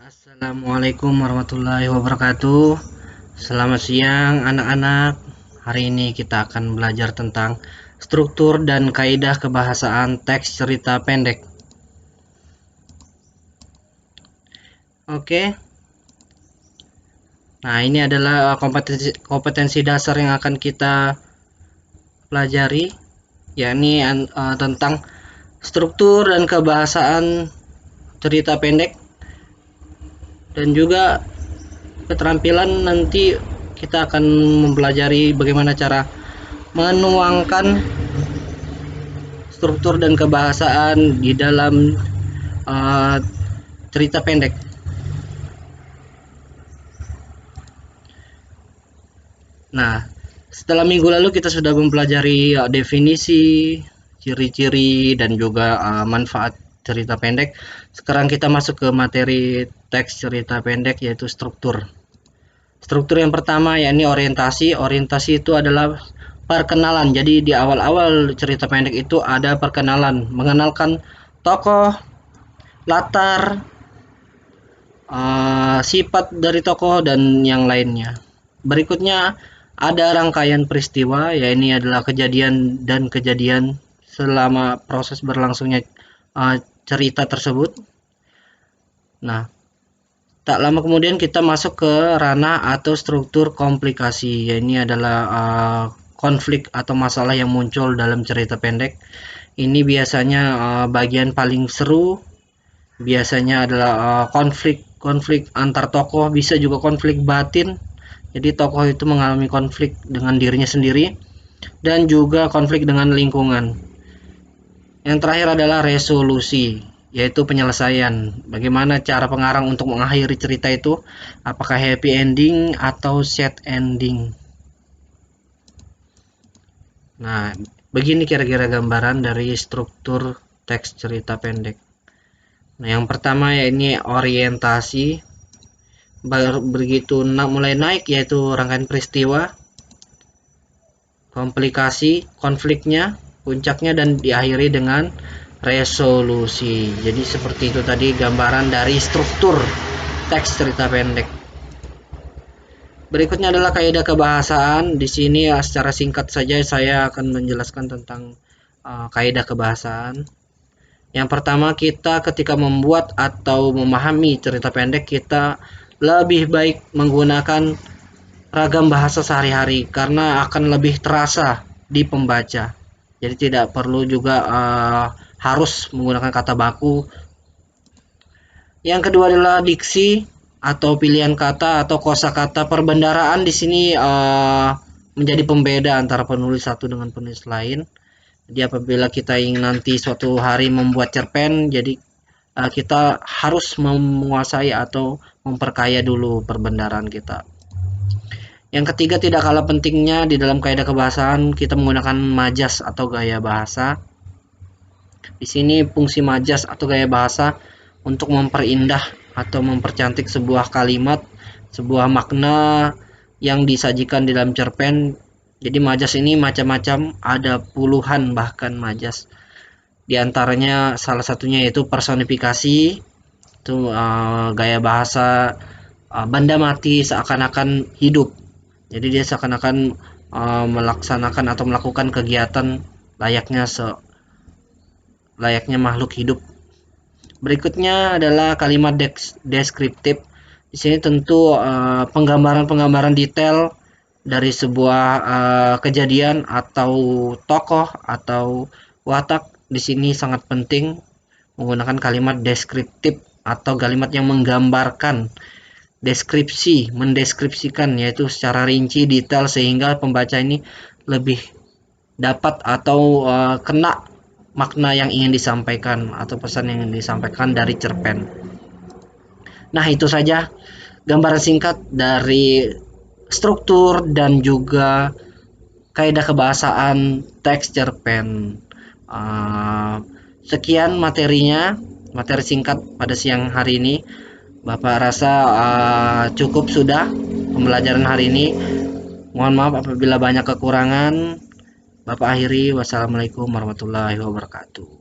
Assalamualaikum warahmatullahi wabarakatuh. Selamat siang anak-anak. Hari ini kita akan belajar tentang struktur dan kaidah kebahasaan teks cerita pendek. Oke. Nah, ini adalah kompetensi dasar yang akan kita pelajari, yakni tentang struktur dan kebahasaan cerita pendek, dan juga keterampilan. Nanti kita akan mempelajari bagaimana cara menuangkan struktur dan kebahasaan di dalam cerita pendek. Nah, setelah minggu lalu kita sudah mempelajari definisi, ciri-ciri, dan juga manfaat cerita pendek. Sekarang kita masuk ke materi teks cerita pendek, yaitu struktur. Struktur yang pertama yakni orientasi. Orientasi itu adalah perkenalan. Jadi di awal-awal cerita pendek itu ada perkenalan, mengenalkan tokoh, latar, sifat dari tokoh, dan yang lainnya. Berikutnya ada rangkaian peristiwa, yaitu adalah kejadian dan kejadian selama proses berlangsungnya cerita tersebut. Nah, tak lama kemudian kita masuk ke ranah atau struktur komplikasi, yaitu adalah konflik atau masalah yang muncul dalam cerita pendek. Ini biasanya bagian paling seru. Biasanya adalah konflik antar tokoh, bisa juga konflik batin. Jadi tokoh itu mengalami konflik dengan dirinya sendiri dan juga konflik dengan lingkungan. Yang terakhir adalah resolusi, yaitu penyelesaian. Bagaimana cara pengarang untuk mengakhiri cerita itu? Apakah happy ending atau sad ending? Nah, begini kira-kira gambaran dari struktur teks cerita pendek. Nah, yang pertama ya ini orientasi. Begitu mulai naik yaitu rangkaian peristiwa, komplikasi, konfliknya, puncaknya, dan diakhiri dengan resolusi. Jadi seperti itu tadi gambaran dari struktur teks cerita pendek. Berikutnya adalah kaidah kebahasaan. Di sini secara singkat saja saya akan menjelaskan tentang kaidah kebahasaan. Yang pertama, kita ketika membuat atau memahami cerita pendek, kita lebih baik menggunakan ragam bahasa sehari-hari karena akan lebih terasa di pembaca. Jadi tidak perlu juga harus menggunakan kata baku. Yang kedua adalah diksi atau pilihan kata atau kosakata. Perbendaharaan di sini menjadi pembeda antara penulis satu dengan penulis lain. Jadi apabila kita ingin nanti suatu hari membuat cerpen, jadi kita harus menguasai atau memperkaya dulu perbendaharaan kita. Yang ketiga, tidak kalah pentingnya di dalam kaidah kebahasaan, kita menggunakan majas atau gaya bahasa. Di sini fungsi majas atau gaya bahasa untuk memperindah atau mempercantik sebuah kalimat, sebuah makna yang disajikan di dalam cerpen. Jadi majas ini macam-macam, ada puluhan bahkan majas. Di antaranya salah satunya yaitu personifikasi, itu gaya bahasa benda mati seakan-akan hidup. Jadi dia seakan-akan melaksanakan atau melakukan kegiatan layaknya makhluk hidup. Berikutnya adalah kalimat deskriptif. Di sini tentu penggambaran detail dari sebuah kejadian atau tokoh atau watak. Di sini sangat penting menggunakan kalimat deskriptif atau kalimat yang menggambarkan. Deskripsi, mendeskripsikan, yaitu secara rinci detail sehingga pembaca ini lebih dapat atau kena makna yang ingin disampaikan atau pesan yang ingin disampaikan dari cerpen. Nah, itu saja gambaran singkat dari struktur dan juga kaidah kebahasaan teks cerpen. Sekian materinya, materi singkat pada siang hari ini. Bapak rasa cukup sudah pembelajaran hari ini. Mohon maaf apabila banyak kekurangan. Bapak akhiri. Wassalamualaikum warahmatullahi wabarakatuh.